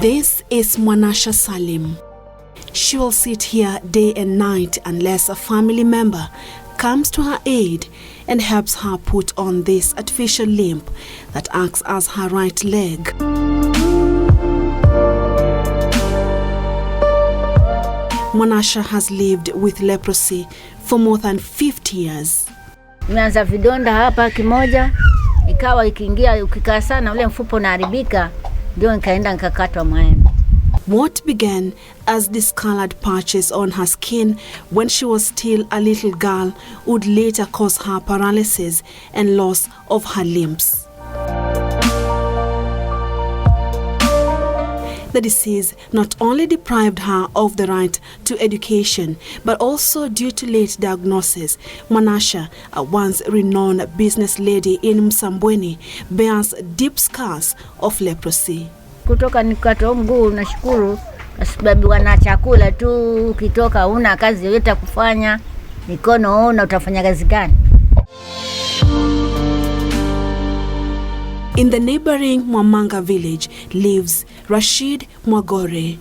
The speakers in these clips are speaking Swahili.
This is Mwanasha Salim. She will sit here day and night unless a family member comes to her aid and helps her put on this artificial limb that acts as her right leg. Mwanasha has lived with leprosy for more than 50 years. Nimeanza vidonda hapa kimoja, ikawa ikiingia ukikaa sana ule mfupo unaharibika, ndio nikaenda nikakatwa mwembe. What began as discolored patches on her skin when she was still a little girl would later cause her paralysis and loss of her limbs. The disease not only deprived her of the right to education, but also due to late diagnosis, Mwanasha, a once renowned business lady in Msambweni, bears deep scars of leprosy. Kutoka nikatoa mguu, nashukuru kwa sababu wana chakula tu, ukitoka una kazi yoyote kufanya, mikono una utafanya kazi gani? In the neighboring Mwamanga village lives Rashid Mwagore.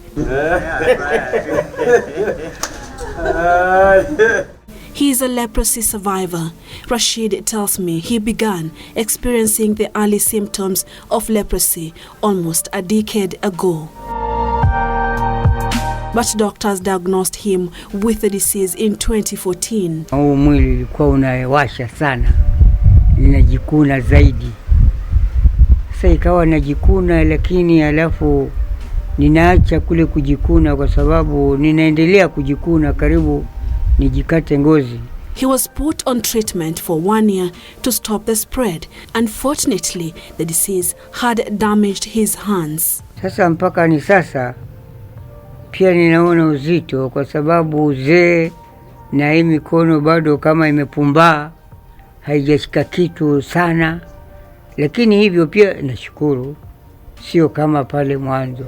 He is a leprosy survivor. Rashid tells me he began experiencing the early symptoms of leprosy almost a decade ago. But doctors diagnosed him with the disease in 2014. Mwili ulikuwa unawasha sana, ninajikuna zaidi. Sasa ikawa najikuna, lakini alafu ninaacha kule kujikuna kwa sababu ninaendelea kujikuna karibu nijikate ngozi. He was put on treatment for 1 year to stop the spread. Unfortunately, the disease had damaged his hands. Sasa mpaka ni sasa pia ninaona uzito kwa sababu uzee na hii mikono bado kama imepumbaa, haijashika kitu sana. Lakini hivyo pia nashukuru, sio kama pale mwanzo.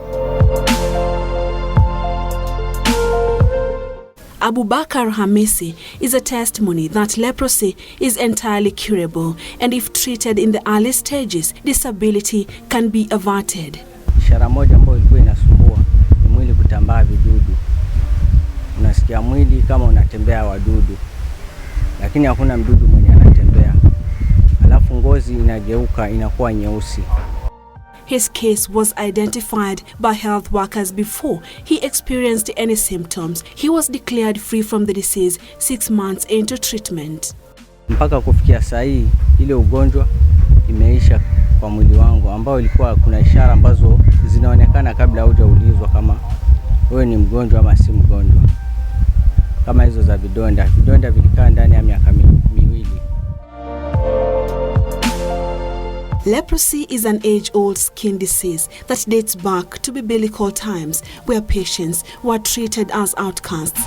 Abubakar Hamisi is a testimony that leprosy is entirely curable, and if treated in the early stages, disability can be averted. Ishara moja ambayo ilikuwa inasumbua ni mwili kutambaa vidudu. Unasikia mwili kama unatembea wadudu, lakini hakuna mdudu mwenye anatembea. Alafu ngozi inageuka inakuwa nyeusi. His case was identified by health workers before he experienced any symptoms. He was declared free from the disease 6 months into treatment. Mpaka kufikia saa hii ile ugonjwa imeisha kwa mwili wangu, ambao ilikuwa kuna ishara ambazo zinaonekana kabla hujaulizwa kama wewe ni mgonjwa ama si mgonjwa. Kama hizo za vidonda. Vidonda vilikaa ndani ya miaka miwili. Leprosy is an age-old skin disease that dates back to biblical times, where patients were treated as outcasts.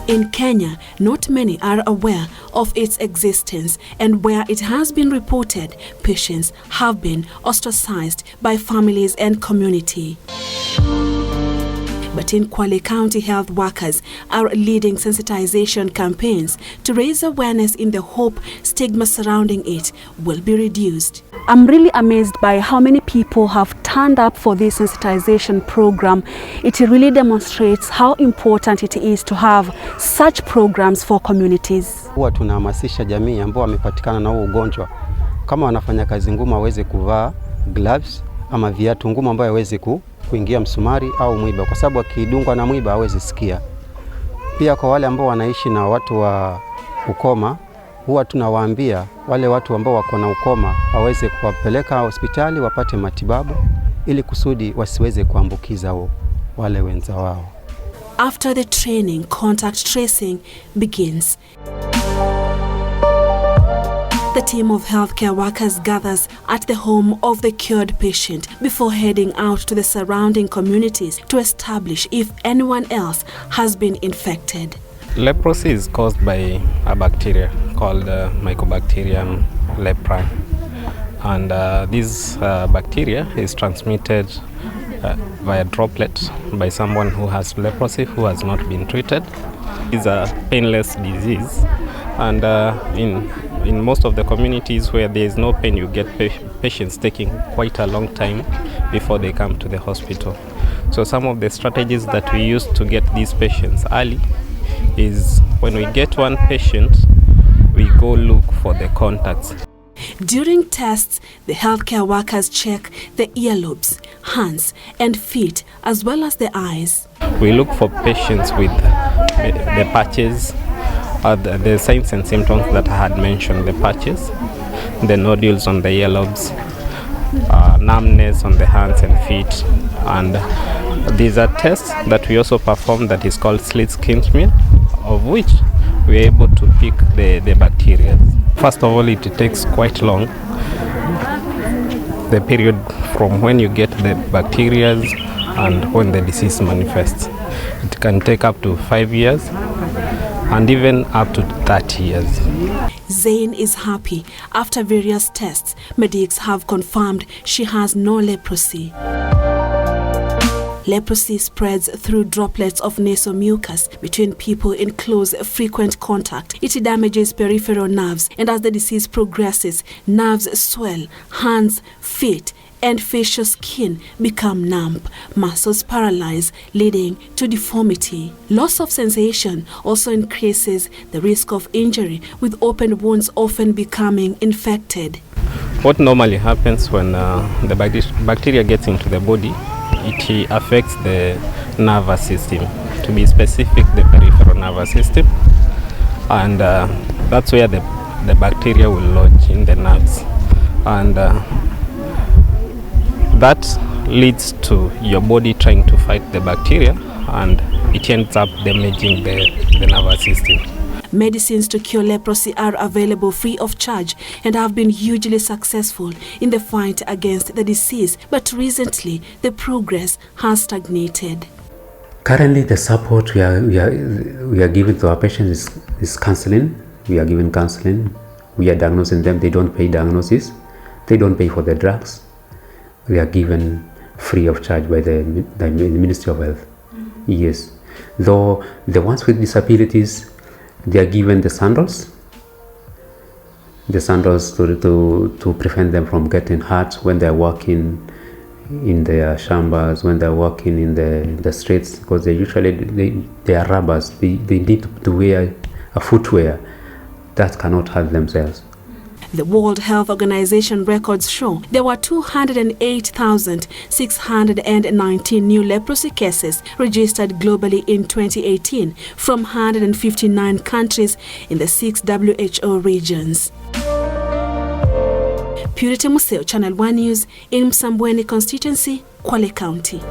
In Kenya, not many are aware of its existence, and where it has been reported, patients have been ostracized by families and community. But in Kwale County, health workers are leading sensitization campaigns to raise awareness in the hope stigma surrounding it will be reduced. I'm really amazed by how many people have turned up for this sensitization program. It really demonstrates how important it is to have such programs for communities. Huwa tunahamasisha jamii ambao wamepatikana na huo ugonjwa, kama wanafanya kazi ngumu waweze kuvaa gloves ama viatu ngumu ambayo waweze kuingia msumari au mwiba, kwa sababu akidungwa na mwiba hawezi sikia. Pia kwa wale ambao wanaishi na watu wa ukoma, huwa tunawaambia wale watu ambao wako na ukoma waweze kuwapeleka hospitali wapate matibabu ili kusudi wasiweze kuambukiza wale wenza wao. After the training, contact tracing begins. The team of healthcare workers gathers at the home of the cured patient before heading out to the surrounding communities to establish if anyone else has been infected. Leprosy is caused by a bacteria called Mycobacterium leprae, and this bacteria is transmitted via droplet by someone who has leprosy who has not been treated. It's a painless disease, and in most of the communities where there is no pain, you get patients taking quite a long time before they come to the hospital. So some of the strategies that we use to get these patients early is when we get one patient, we go look for the contacts. During tests, the healthcare workers check the earlobes, hands and feet, as well as the eyes. We look for patients with the patches, the signs and symptoms that I had mentioned, the patches, the nodules on the earlobes, numbness on the hands and feet. And these are tests that we also perform that is called slit skin smear, of which we are able to pick the bacteria. First of all, it takes quite long. The period from when you get the bacteria and when the disease manifests. It can take up to 5 years and even up to 30 years. Zain is happy. After various tests, medics have confirmed she has no leprosy. Leprosy spreads through droplets of nasal mucus between people in close, frequent contact. It damages peripheral nerves, and as the disease progresses, nerves swell, hands, feet, and facial skin become numb, muscles paralyze, leading to deformity. Loss of sensation also increases the risk of injury, with open wounds often becoming infected. What normally happens when the bacteria gets into the body, it affects the nervous system, to be specific, the peripheral nervous system, and that's where the bacteria will lodge in the nerves, and that leads to your body trying to fight the bacteria, and it ends up damaging the nervous system. Medicines to cure leprosy are available free of charge and have been hugely successful in the fight against the disease, but recently the progress has stagnated. Currently, the support we are giving to our patients is counseling. We are giving counseling. We are diagnosing them. They don't pay diagnosis. They don't pay for the drugs. We are given free of charge by the Ministry of Health. Yes. Though the ones with disabilities, they are given the sandals to prevent them from getting hurt when they are walking in their chambers, when they are walking in the streets, because they are rubbers. They need to wear a footwear that cannot hurt themselves. The World Health Organization records show there were 208,619 new leprosy cases registered globally in 2018 from 159 countries in the 6 WHO regions. Purity Museo, Channel 1 News, in Msambweni constituency, Kwale County.